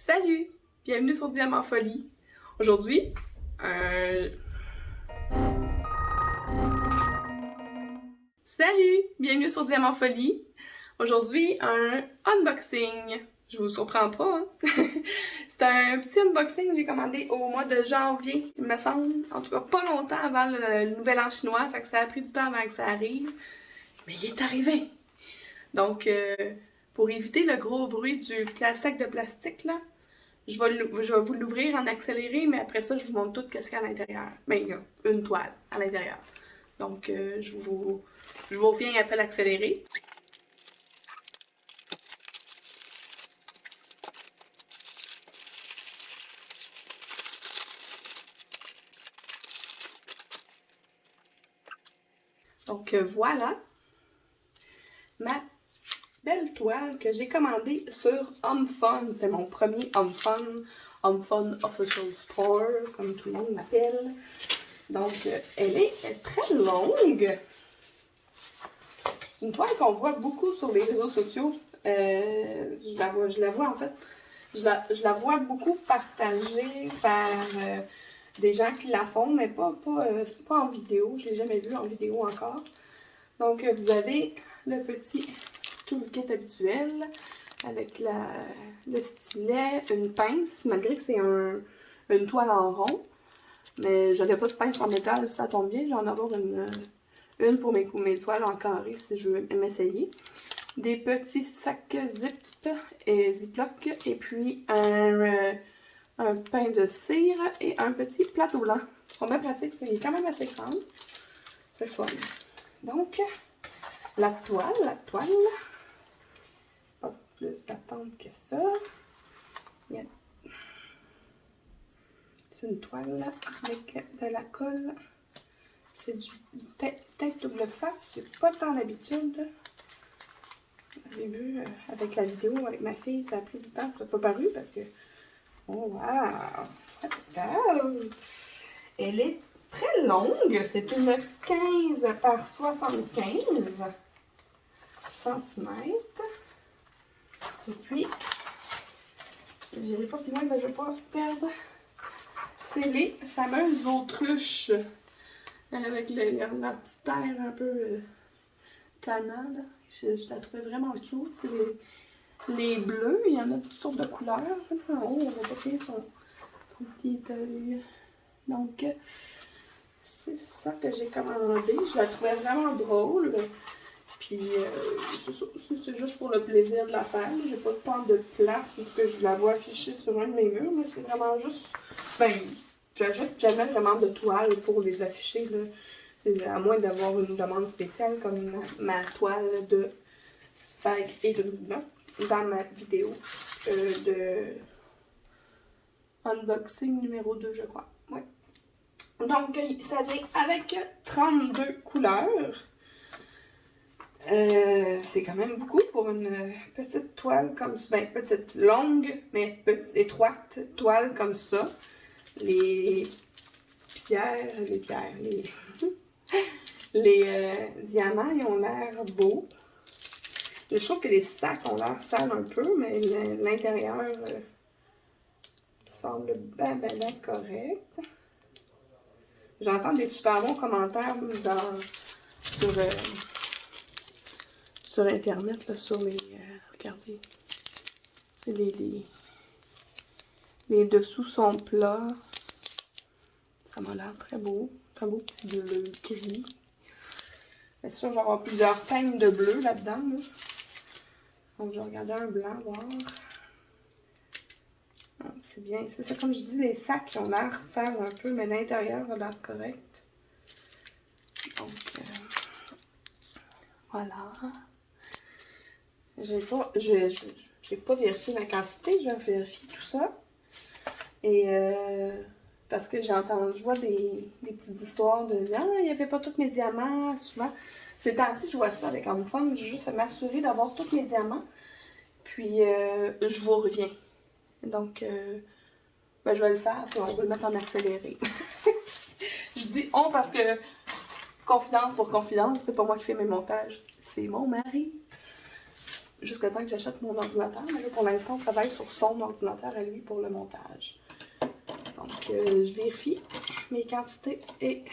Salut! Bienvenue sur Diamant Folie. Aujourd'hui, Salut! Bienvenue sur Diamant Folie. Aujourd'hui, un unboxing. Je vous surprends pas, hein? C'est un petit unboxing que j'ai commandé au mois de janvier, il me semble. En tout cas, pas longtemps avant le nouvel an chinois, fait que ça a pris du temps avant que ça arrive. Mais il est arrivé! Donc, pour éviter le gros bruit du sac de plastique, là, je vais vous l'ouvrir en accéléré, mais après ça, je vous montre tout ce qu'il y a à l'intérieur. Mais il y a une toile à l'intérieur. Donc, je vous reviens après l'accéléré. Donc, voilà ma belle toile que j'ai commandée sur HomeFun. C'est mon premier HomeFun Official Store, comme tout le monde m'appelle. Donc, elle est très longue. C'est une toile qu'on voit beaucoup sur les réseaux sociaux. Je la vois en fait. Je la vois beaucoup partagée par des gens qui la font, mais pas en vidéo. Je ne l'ai jamais vue en vidéo encore. Donc, vous avez le petit toolkit habituel avec le stylet, une pince, malgré que c'est une toile en rond. Mais je n'avais pas de pince en métal, ça tombe bien. Je vais en avoir une pour mes toiles en carré si je veux m'essayer. Des petits sacs zip et ziploc et puis un pain de cire et un petit plateau blanc. C'est bien pratique, c'est quand même assez grand. C'est fun. Donc, la toile. Pas plus d'attente que ça. C'est une toile avec de la colle. C'est du tête double face. J'ai pas tant l'habitude. J'ai vu avec la vidéo avec ma fille, ça a pris du temps. Ça n'a pas paru parce que. Oh wow! Elle est très longue. C'est une 15 par 75 cm. Et puis, je n'irai pas plus loin, mais je ne vais pas perdre. C'est les fameuses autruches avec leur petit air un peu tannant. Je la trouvais vraiment cute. C'est les bleus, il y en a toutes sortes de couleurs. En haut, on voit pas bien son petit œil. Donc, c'est ça que j'ai commandé. Je la trouvais vraiment drôle. Puis, c'est juste pour le plaisir de la faire. J'ai pas tant de place parce que je la vois affichée sur un de mes murs. C'est vraiment juste. Ben, j'achète jamais vraiment de toile pour les afficher. Là. C'est à moins d'avoir une demande spéciale comme ma toile de Spike et Grisina dans ma vidéo de unboxing numéro 2, je crois. Ouais. Donc, ça vient avec 32 couleurs. C'est quand même beaucoup pour une petite toile comme ça. Ben, petite, longue, mais étroite toile comme ça. Les diamants, ils ont l'air beaux. Je trouve que les sacs ont l'air sales un peu, mais l'intérieur semble bien correct. J'entends des super bons commentaires sur Internet, là, sur les... regardez. Les dessous sont plats. Ça m'a l'air très beau. C'est un beau petit bleu gris. C'est sûr, je vais avoir plusieurs teintes de bleu là-dedans. Là. Donc, je vais regarder un blanc, voir. C'est bien. C'est ça, comme je dis, les sacs ont l'air sales un peu, mais l'intérieur a l'air correct. Donc, voilà. J'ai pas vérifié la quantité, je vérifie tout ça. Et parce que je vois des petites histoires de « Ah, il n'y avait pas tous mes diamants », souvent. Ces temps-ci, je vois ça avec HomeFun, je veux juste m'assurer d'avoir tous mes diamants. Puis, je vous reviens. Donc, ben, je vais le faire, puis on va le mettre en accéléré. Je dis « on » parce que, confidence pour confidence, c'est pas moi qui fais mes montages, c'est mon mari. jusqu'à temps que j'achète mon ordinateur. Mais là, pour l'instant, on travaille sur son ordinateur à lui pour le montage. Donc, je vérifie mes quantités et...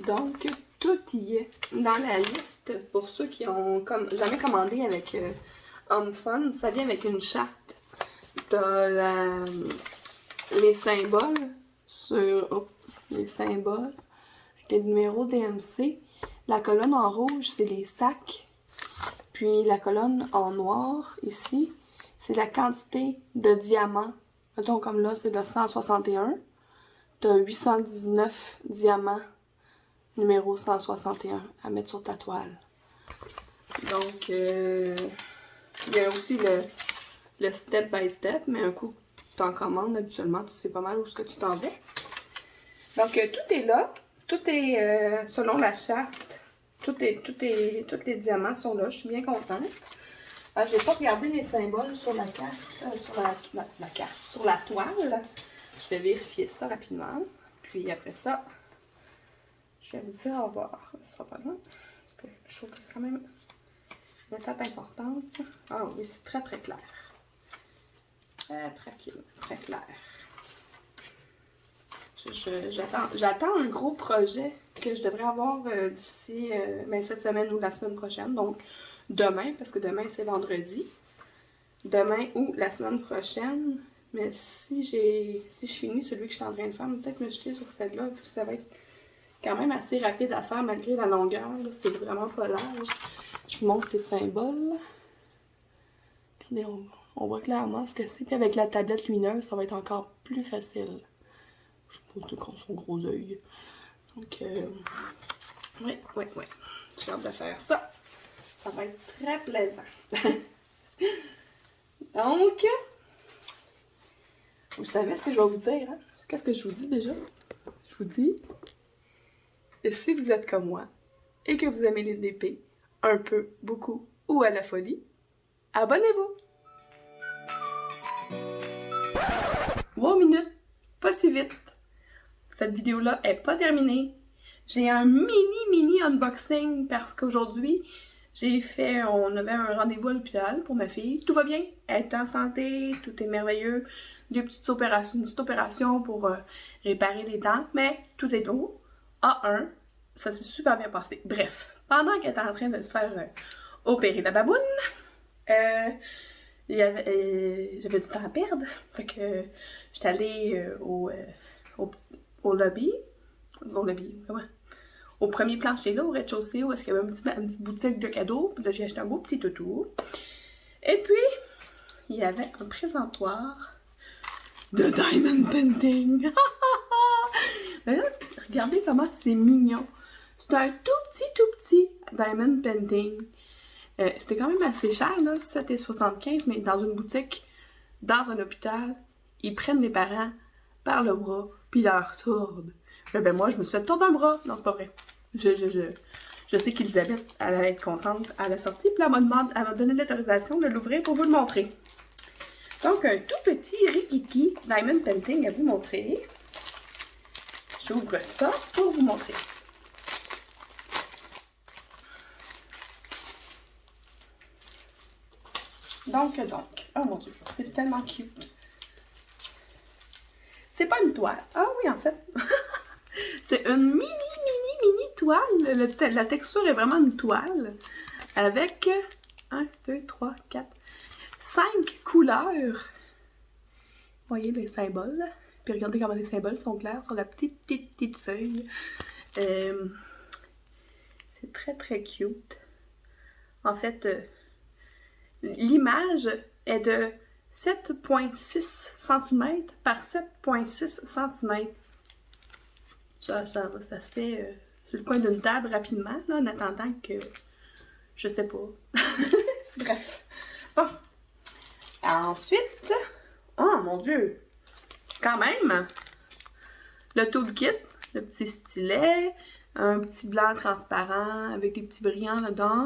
Donc, tout y est dans la liste. Pour ceux qui ont jamais commandé avec Home Fun, ça vient avec une charte. T'as les symboles les symboles avec les numéros DMC. La colonne en rouge, c'est les sacs. Puis la colonne en noir, ici, c'est la quantité de diamants. Mettons comme là, c'est de 161. T'as 819 diamants. Numéro 161 à mettre sur ta toile. Donc, il y a aussi le step by step, mais un coup que tu en commandes, habituellement, tu sais pas mal où est-ce que tu t'en vas. Donc, tout est là. Tout est selon la charte. Tous les diamants sont là. Je suis bien contente. Je n'ai pas regardé les symboles sur la carte, sur la toile. Je vais vérifier ça rapidement. Puis après ça, je vais vous dire au revoir. Ce sera pas long. Parce que je trouve que c'est quand même une étape importante. Ah oui, c'est très très clair. Très tranquille, très clair. J'attends un gros projet que je devrais avoir d'ici cette semaine ou la semaine prochaine. Donc demain, parce que demain c'est vendredi. Demain ou la semaine prochaine. Mais si je finis celui que je suis en train de faire, peut-être me jeter sur celle-là. Ça va être quand même assez rapide à faire malgré la longueur. C'est vraiment pas large. Je vous montre les symboles. Regardez, on voit clairement ce que c'est. Puis avec la tablette lumineuse, ça va être encore plus facile. Je montre son gros œil. Donc, ouais. J'ai hâte de faire ça. Ça va être très plaisant. Donc, vous savez ce que je vais vous dire, hein? Qu'est-ce que je vous dis déjà? Je vous dis, et si vous êtes comme moi et que vous aimez les DP, un peu, beaucoup ou à la folie, abonnez-vous! 3 minutes, pas si vite. Cette vidéo-là est pas terminée. J'ai un mini unboxing parce qu'aujourd'hui, on avait un rendez-vous à l'hôpital pour ma fille. Tout va bien, elle est en santé, tout est merveilleux. Une petite opération pour réparer les dents, mais tout est beau. A1, ça s'est super bien passé. Bref, pendant qu'elle était en train de se faire opérer la baboune, j'avais du temps à perdre. Fait que j'étais allée au lobby. Comment? Au premier plancher là, au rez-de-chaussée, où est-ce qu'il y avait une petite boutique de cadeaux. Puis là, j'ai acheté un beau petit toutou. Et puis, il y avait un présentoir de diamond painting. Mais là, regardez comment c'est mignon. C'est un tout petit diamond painting. C'était quand même assez cher, là, 7,75, mais dans une boutique, dans un hôpital, ils prennent les parents par le bras, puis ils leur tordent. Ben moi, je me suis fait tordre un bras. Non, c'est pas vrai. Je sais qu'Elisabeth, elle allait être contente à la sortie, puis elle m'a donné l'autorisation de l'ouvrir pour vous le montrer. Donc, un tout petit Rikiki Diamond Painting à vous montrer. J'ouvre ça pour vous montrer. Donc, oh mon Dieu, c'est tellement cute. C'est pas une toile. Ah oui, en fait. C'est une mini toile. La texture est vraiment une toile. Avec 1, 2, 3, 4, 5 couleurs. Vous voyez les symboles. Puis regardez comment les symboles sont clairs sur la petite feuille. C'est très très cute. En fait, l'image est de 7,6 cm par 7,6 cm. Ça se fait sur le coin d'une table rapidement, là, en attendant que... Je sais pas. Bref. Bon. Ensuite... Oh, mon Dieu! Quand même! Le toolkit, le petit stylet, un petit blanc transparent avec des petits brillants dedans,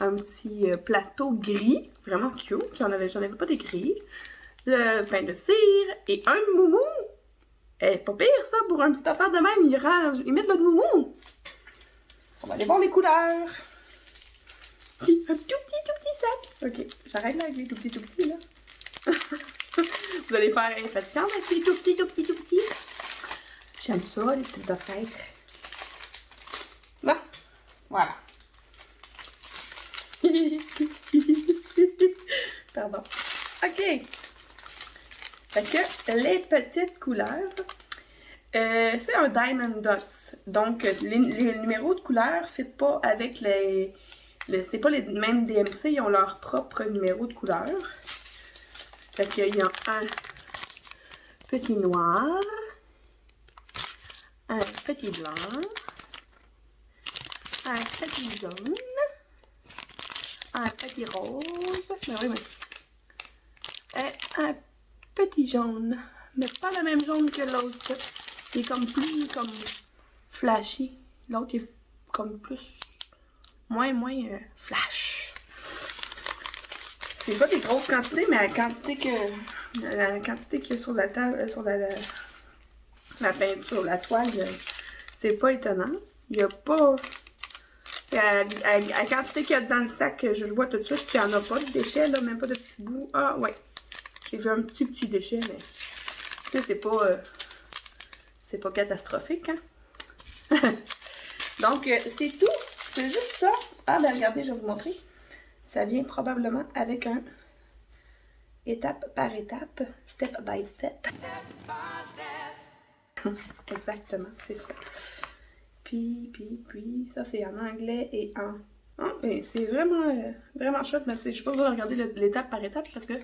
un petit plateau gris, vraiment cute, j'en avais pas des gris, le pain de cire et un moumou. Eh, pas pire ça, pour un petit affaire de même, ils mettent le moumou. On va aller voir les couleurs. Un tout petit sac. Ok, j'arrête là avec les tout petits là. Vous allez faire un fatigant avec les tout petits. J'aime ça, les petites affaires. Bon, voilà. Pardon. Ok. Fait que les petites couleurs, c'est un Diamond Dots. Donc, les numéros de couleurs ne fit pas avec c'est pas les mêmes DMC, ils ont leur propre numéro de couleur. Fait qu'il y a un petit noir, un petit blanc, un petit jaune, un petit rose, mais oui, et un petit jaune, mais pas le même jaune que l'autre. Il est comme plus flashy. L'autre est comme plus moins flash. C'est pas des grosses quantités, mais la quantité qu'il y a sur la table, sur la peinture, la toile, c'est pas étonnant. Il y a pas... La quantité qu'il y a dans le sac, je le vois tout de suite qu'il n'y en a pas de déchets, là, même pas de petits bouts. Ah, ouais. J'ai vu un petit déchet, mais... Tu sais, c'est pas catastrophique, hein? Donc, c'est tout. C'est juste ça. Ah, ben regardez, je vais vous montrer. Ça vient probablement avec un étape par étape, step by step. Exactement, c'est ça. Puis, ça c'est en anglais et en... Oh, ben, c'est vraiment chouette, mais tu sais, je n'ai pas besoin de regarder l'étape par étape parce que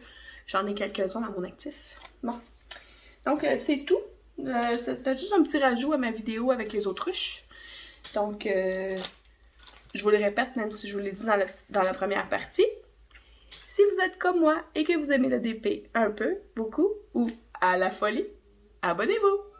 j'en ai quelques-uns à mon actif. Bon. Donc, c'est tout. C'était juste un petit rajout à ma vidéo avec les autruches. Donc, je vous le répète, même si je vous l'ai dit dans la première partie. Si vous êtes comme moi et que vous aimez le DP un peu, beaucoup ou à la folie, abonnez-vous!